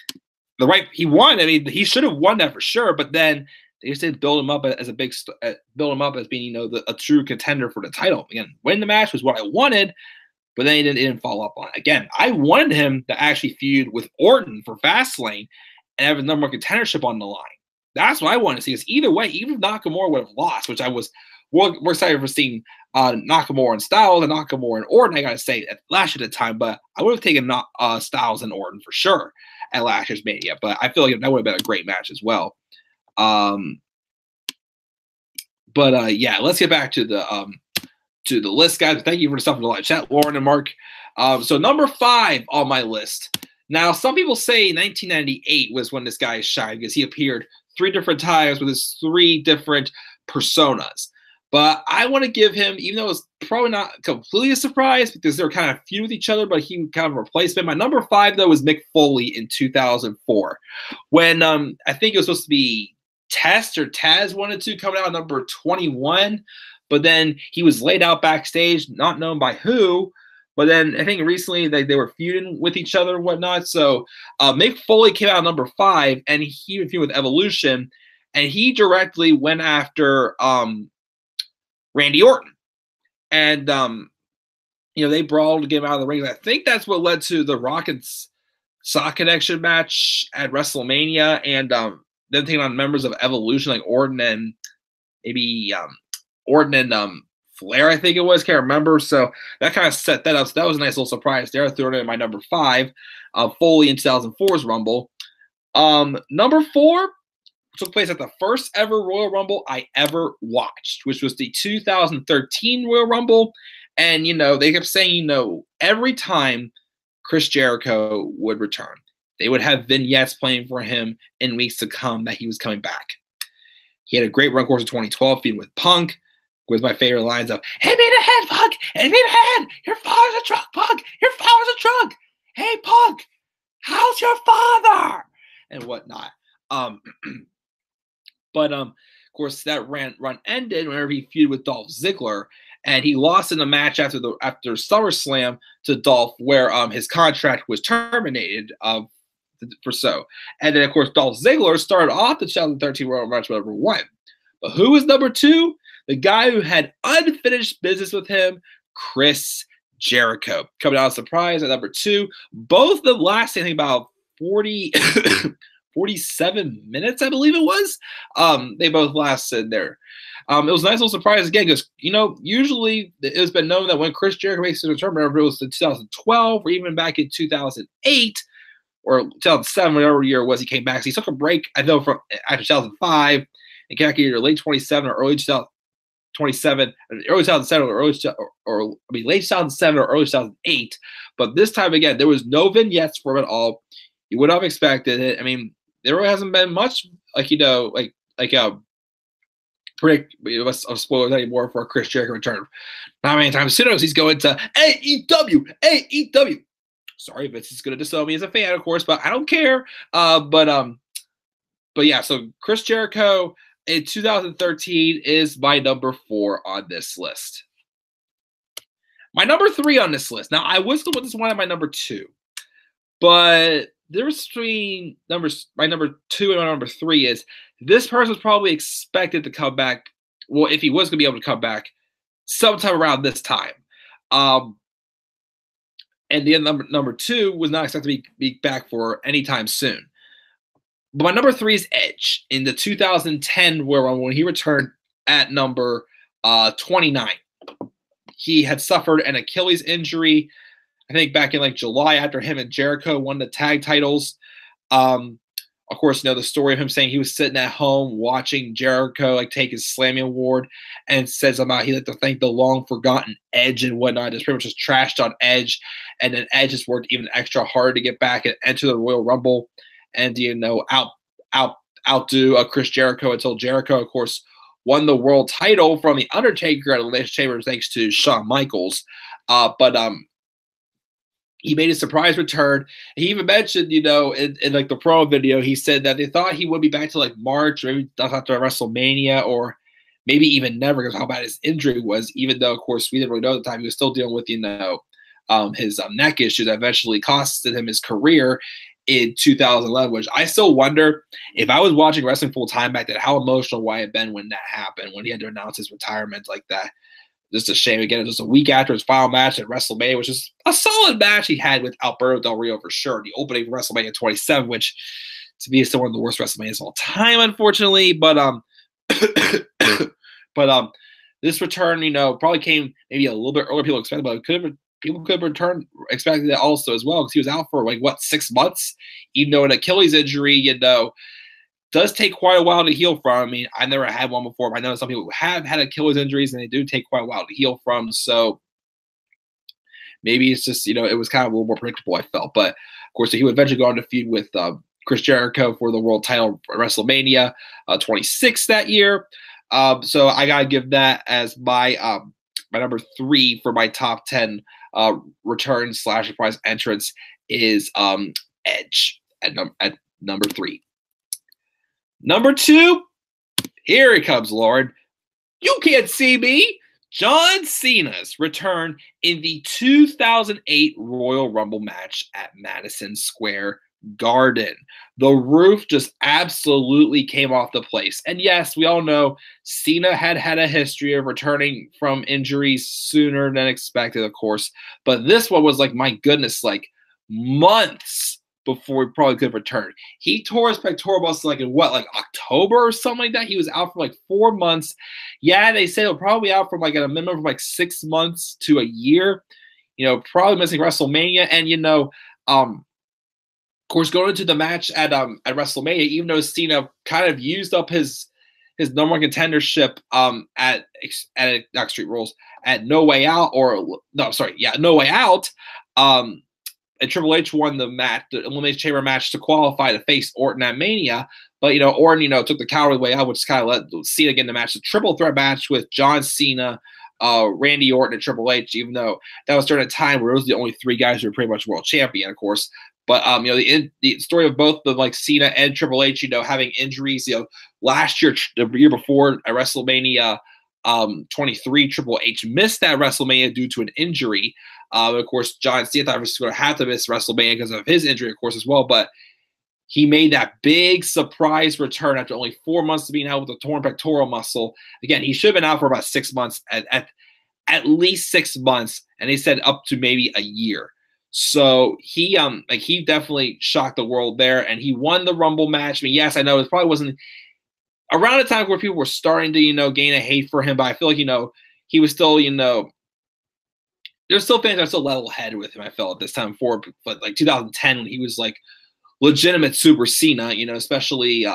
he won. I mean, he should have won that for sure. But then they just didn't build him up as being, a true contender for the title. Again, win the match was what I wanted, but then he didn't follow up on it. Again, I wanted him to actually feud with Orton for Fastlane and have his number 1 contendership on the line. That's what I wanted to see. Because either way, even if Nakamura would have lost, which I was more excited for seeing Nakamura and Styles and Nakamura and Orton, I got to say, at last year at the time. But I would have taken Styles and Orton for sure at last year's Mania. But I feel like that would have been a great match as well. Yeah, let's get back to the list, guys. Thank you for the stuff in the live chat, Lauren and Mark. So number 5 on my list. Now, some people say 1998 was when this guy shined because he appeared 3 different times with his 3 different personas. But I want to give him, even though it's probably not completely a surprise because they're kind of feud with each other, but he kind of replaced him. My number 5, though, was Mick Foley in 2004 when I think it was supposed to be Test or Taz wanted to come out number 21, but then he was laid out backstage, not known by who. But then I think recently they were feuding with each other and whatnot. So Mick Foley came out number 5, and he would feud with Evolution, and he directly went after Randy Orton. And, they brawled to get him out of the ring. I think that's what led to the Rock and Sock Connection match at WrestleMania, and them taking on members of Evolution like Orton and maybe Orton and Flair, I think it was. Can't remember. So that kind of set that up. So that was a nice little surprise there. I threw it in my number 5, Foley in 2004's Rumble. Number 4 took place at the first ever Royal Rumble I ever watched, which was the 2013 Royal Rumble. And, they kept saying, every time Chris Jericho would return, they would have vignettes playing for him in weeks to come that he was coming back. He had a great run course in 2012, feuding with Punk, with my favorite lines of, "Hit me in the head, Punk! Hit me in the head! Your father's a drunk, Punk! Your father's a drunk! Hey, Punk! How's your father?" And whatnot. But of course, that run ended whenever he feuded with Dolph Ziggler, and he lost in the match after SummerSlam to Dolph, where his contract was terminated for so. And then, of course, Dolph Ziggler started off the 2013 Royal Rumble match number 1. But who was number 2? The guy who had unfinished business with him, Chris Jericho. Coming out of surprise at number 2. Both of them lasting, I think, about 47 minutes, I believe it was. They both lasted there. It was a nice little surprise again because, usually it's been known that when Chris Jericho makes his return, whether it was in 2012 or even back in 2008 or 2007, whatever year it was, he came back. So he took a break, I know, from after 2005 and came back either late 27 or early 2027, early 2007 or late 2007 or early 2008. But this time again, there was no vignettes for him at all. You would have expected it. I mean, there really hasn't been much predict of spoilers anymore for a Chris Jericho return. Not many times soon as he's going to AEW. Sorry, Vince is going to disown me as a fan, of course, but I don't care. But yeah, so Chris Jericho in 2013 is my number 4 on this list. My number 3 on this list. Now, I was going to put this one at my number 2, but the difference between my number 2 and my number 3 is this person was probably expected to come back. Well, if he was going to be able to come back sometime around this time. And the number 2 was not expected to be back for any time soon. But my number 3 is Edge in the 2010 Royal when he returned at number 29. He had suffered an Achilles injury, I think back in like July after him and Jericho won the tag titles. Of course, the story of him saying he was sitting at home watching Jericho take his Slammy Award and said somehow he'd like to thank the long forgotten Edge and whatnot. Just pretty much just trashed on Edge. And then Edge just worked even extra hard to get back and enter the Royal Rumble and, outdo Chris Jericho until Jericho, of course, won the world title from The Undertaker at Elimination Chamber thanks to Shawn Michaels. But he made a surprise return. He even mentioned, in the promo video, he said that they thought he would be back to March or maybe after WrestleMania or maybe even never because how bad his injury was, even though, of course, we didn't really know at the time. He was still dealing with, his neck issue that eventually costed him his career in 2011, which I still wonder if I was watching wrestling full time back then, how emotional would I have been when that happened, when he had to announce his retirement like that. Just a shame. Again, just a week after his final match at WrestleMania, which is a solid match he had with Alberto Del Rio for sure. The opening of WrestleMania 27, which to me is still one of the worst WrestleManias of all time, unfortunately. But this return, probably came maybe a little bit earlier people expected, but people could have returned expected it also as well because he was out for 6 months, even though an Achilles injury, does take quite a while to heal from. I mean, I never had one before, but I know some people have had Achilles injuries and they do take quite a while to heal from. So maybe it's just, it was kind of a little more predictable, I felt. But of course, he would eventually go on to feud with Chris Jericho for the world title at WrestleMania 26 that year. So I got to give that as my number 3 for my top 10 return / surprise entrance is Edge at number 3. Number 2, here it comes, Lord. You can't see me. John Cena's return in the 2008 Royal Rumble match at Madison Square Garden. The roof just absolutely came off the place. And yes, we all know Cena had a history of returning from injuries sooner than expected, of course. But this one was my goodness, months before he probably could return. He tore his pectoral muscle in October or something like that. He was out for 4 months. Yeah, they say he'll probably be out for at a minimum of 6 months to a year. Probably missing WrestleMania. And of course, going into the match at WrestleMania, even though Cena kind of used up his his number one contendership at Extreme Rules at No Way Out, or no, sorry, yeah, No Way Out. And Triple H won the match, the Elimination Chamber match, to qualify to face Orton at Mania. But Orton, took the cowardly way out, which kind of let Cena get in the match. The triple threat match with John Cena, Randy Orton, and Triple H. Even though that was during a time where it was the only three guys who were pretty much world champion, of course. But the story of both the Cena and Triple H, having injuries. Last year, the year before at WrestleMania 23, Triple H missed that WrestleMania due to an injury. Of course, John Cena thought he was going to have to miss WrestleMania because of his injury, of course, as well. But he made that big surprise return after only 4 months of being out with a torn pectoral muscle. Again, he should have been out for about 6 months, at least 6 months, and they said up to maybe a year. So he definitely shocked the world there, and he won the Rumble match. I mean, yes, I know it probably wasn't around a time where people were starting to gain a hate for him, but I feel like he was still there's still fans that are still level-headed with him. I felt at this time but like 2010 when he was like legitimate Super Cena, especially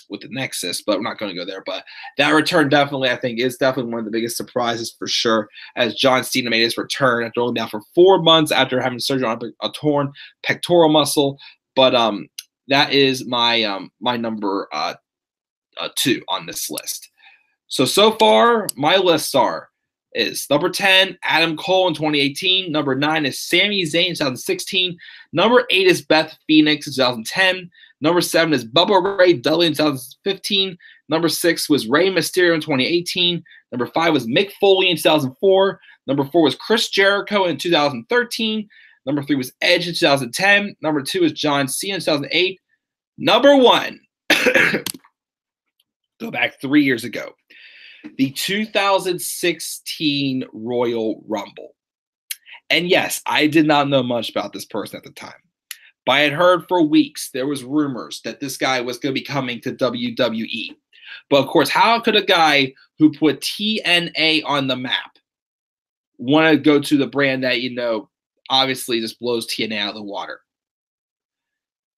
with the Nexus, but we're not going to go there. But that return definitely, I think, is definitely one of the biggest surprises for sure, as John Cena made his return after only being out for 4 months after having surgery on a torn pectoral muscle. But that is my my number 2 on this list. So far, my lists is number 10, Adam Cole in 2018. Number 9 is Sami Zayn in 2016. Number 8 is Beth Phoenix in 2010. Number 7 is Bubba Ray Dudley in 2015. Number 6 was Rey Mysterio in 2018. Number 5 was Mick Foley in 2004. Number 4 was Chris Jericho in 2013. Number 3 was Edge in 2010. Number 2 is John Cena in 2008. Number 1, go back 3 years ago, the 2016 Royal Rumble. And yes, I did not know much about this person at the time, but I had heard for weeks there was rumors that this guy was going to be coming to WWE. But of course, how could a guy who put TNA on the map want to go to the brand that, obviously just blows TNA out of the water?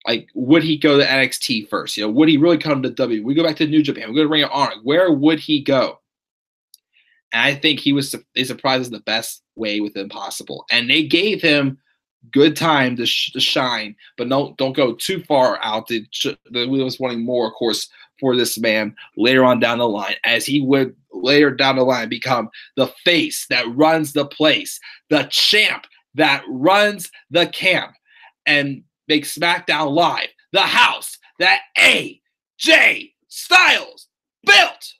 Like, would he go to NXT first? Would he really come to WWE? We go back to New Japan. We go to Ring of Honor. Where would he go? And I think they surprised us the best way with him possible. And they gave him good time to shine, but don't go too far out. We was wanting more, of course, for this man later on down the line, as he would later down the line become the face that runs the place, the champ that runs the camp, and make SmackDown Live the house that AJ Styles built.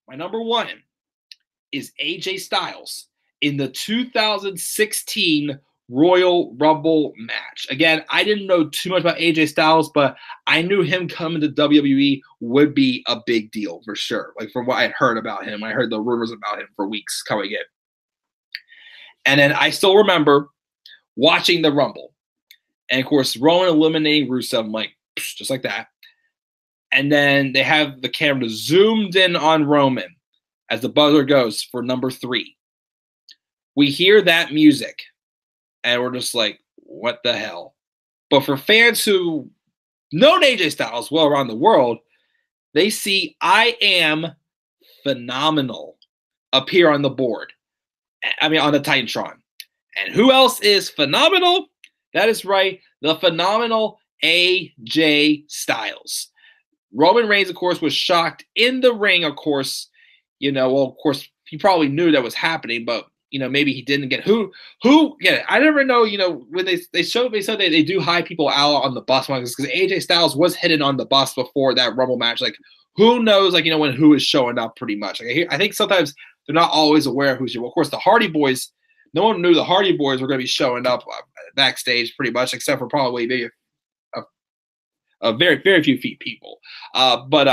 My number 1 is AJ Styles in the 2016 Royal Rumble match. Again, I didn't know too much about AJ Styles, but I knew him coming to WWE would be a big deal for sure. Like, from what I had heard about him, I heard the rumors about him for weeks coming in. And then I still remember watching the Rumble. And, of course, Roman eliminating Rusev. I'm like, just like that. And then they have the camera zoomed in on Roman as the buzzer goes for number 3. We hear that music, and we're just like, what the hell? But for fans who know AJ Styles well around the world, they see I Am Phenomenal appear on the board. I mean, on the Titantron. And who else is phenomenal? That is right, the phenomenal AJ Styles. Roman Reigns, of course, was shocked in the ring, of course. Of course, he probably knew that was happening, but, maybe he didn't get who I never know, when they said they do hide people out on the bus, because AJ Styles was hidden on the bus before that Rumble match. Like, who knows, when who is showing up pretty much. Like, I think sometimes they're not always aware of who's here. Well, of course, the Hardy Boys, no one knew the Hardy Boys were going to be showing up backstage pretty much, except for probably maybe a very, very few people. But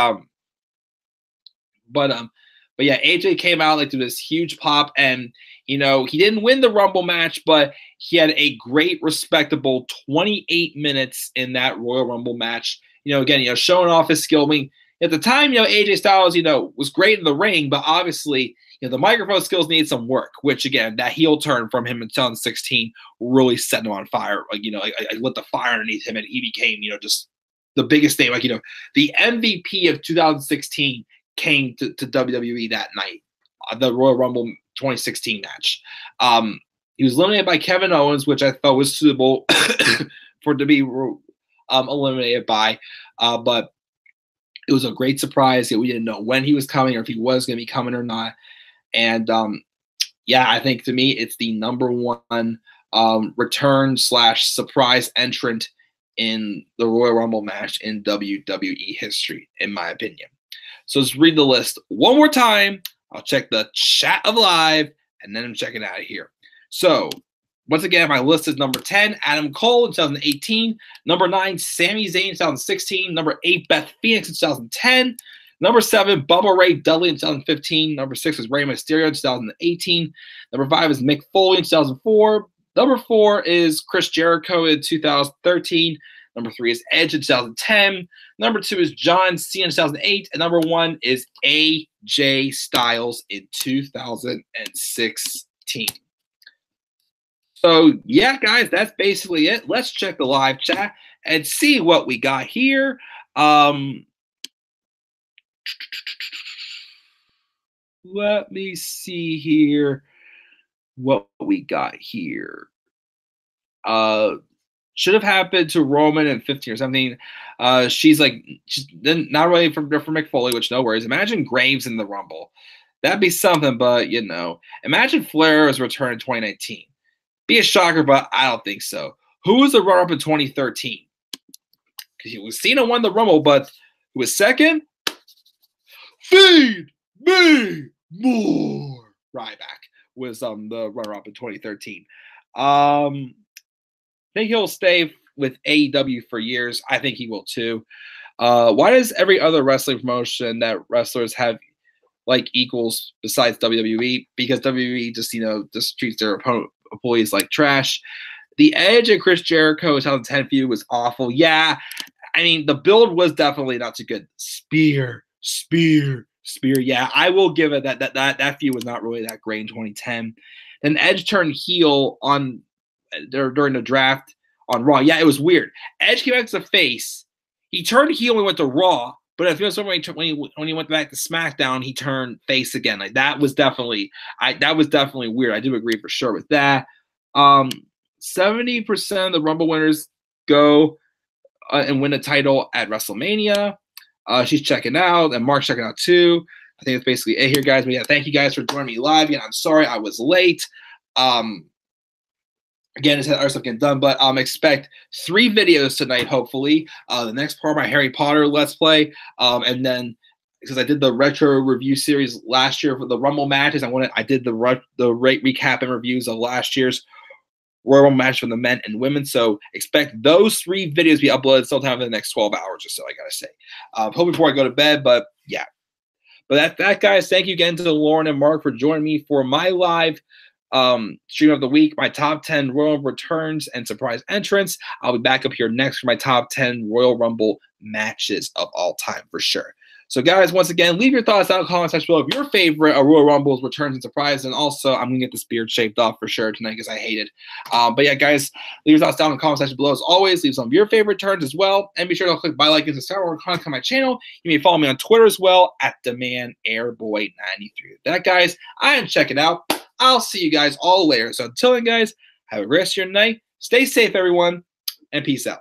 yeah, AJ came out like to this huge pop, and he didn't win the Rumble match, but he had a great, respectable 28 minutes in that Royal Rumble match. Again, showing off his skill. I mean, at the time, AJ Styles, was great in the ring, but obviously, the microphone skills need some work, which, again, that heel turn from him in 2016 really set him on fire. Like, I lit the fire underneath him, and he became, just the biggest name. Like, the MVP of 2016 came to WWE that night, the Royal Rumble 2016 match. He was eliminated by Kevin Owens, which I thought was suitable for to be eliminated by, but it was a great surprise that we didn't know when he was coming or if he was going to be coming or not. And yeah, I think to me it's the #1 return / surprise entrant in the Royal Rumble match in WWE history, in my opinion. So let's read the list one more time. I'll check the chat of live, and then I'm checking out of here. So once again, my list is number 10, Adam Cole in 2018. Number 9, Sami Zayn in 2016. Number 8, Beth Phoenix in 2010. Number 7, Bubba Ray Dudley in 2015. Number 6 is Rey Mysterio in 2018. Number 5 is Mick Foley in 2004. Number 4 is Chris Jericho in 2013. Number 3 is Edge in 2010. Number 2 is John Cena in 2008. And number 1 is AJ Styles in 2016. So, yeah, guys, that's basically it. Let's check the live chat and see what we got here. Let me see here what we got here. Should have happened to Roman in 15 or something. She's not really for Mick Foley, which no worries. Imagine Graves in the Rumble. That'd be something, but, you know. Imagine Flair's return in 2019. Be a shocker, but I don't think so. Who was the runner-up in 2013? Because Cena won the Rumble, but who was second? Feed me more. Ryback was the runner-up in 2013. I think he'll stay with AEW for years. I think he will too. Why does every other wrestling promotion that wrestlers have like equals besides WWE? Because WWE just treats their employees like trash. The Edge and Chris Jericho 2010 feud was awful. Yeah, I mean the build was definitely not too good. Spear. Yeah, I will give it that feud was not really that great in 2010. Then Edge turned heel on during the draft on Raw. Yeah, it was weird. Edge came back as a face. He turned heel when he went to Raw, but I feel when he went back to SmackDown, he turned face again. Like that was definitely weird. I do agree for sure with that. 70% of the Rumble winners go and win a title at WrestleMania. She's checking out, and Mark's checking out too. I think that's basically it here, guys. But yeah, thank you guys for joining me live. Again, I'm sorry I was late. Again, it's had other stuff getting done, but expect 3 videos tonight, hopefully. The next part of my Harry Potter Let's Play, and then because I did the retro review series last year for the Rumble matches, I did the recap and reviews of last year's Royal Rumble match for the men and women. So expect those 3 videos to be uploaded sometime in the next 12 hours or so, I gotta say. Hopefully before I go to bed, but yeah. But that guys, thank you again to Lauren and Mark for joining me for my live stream of the week, my top 10 Royal Rumble returns and surprise entrants. I'll be back up here next for my top 10 Royal Rumble matches of all time for sure. So guys, once again, leave your thoughts down in the comment section below of your favorite Royal Rumbles, returns, and surprises. And also, I'm going to get this beard shaved off for sure tonight because I hate it. But yeah, guys, leave your thoughts down in the comment section below. As always, leave some of your favorite turns as well. And be sure to click buy, like, and subscribe or contact on my channel. You may follow me on Twitter as well at TheManAirboy93. That, guys, I am checking out. I'll see you guys all later. So until then, guys, have a great rest of your night. Stay safe, everyone, and peace out.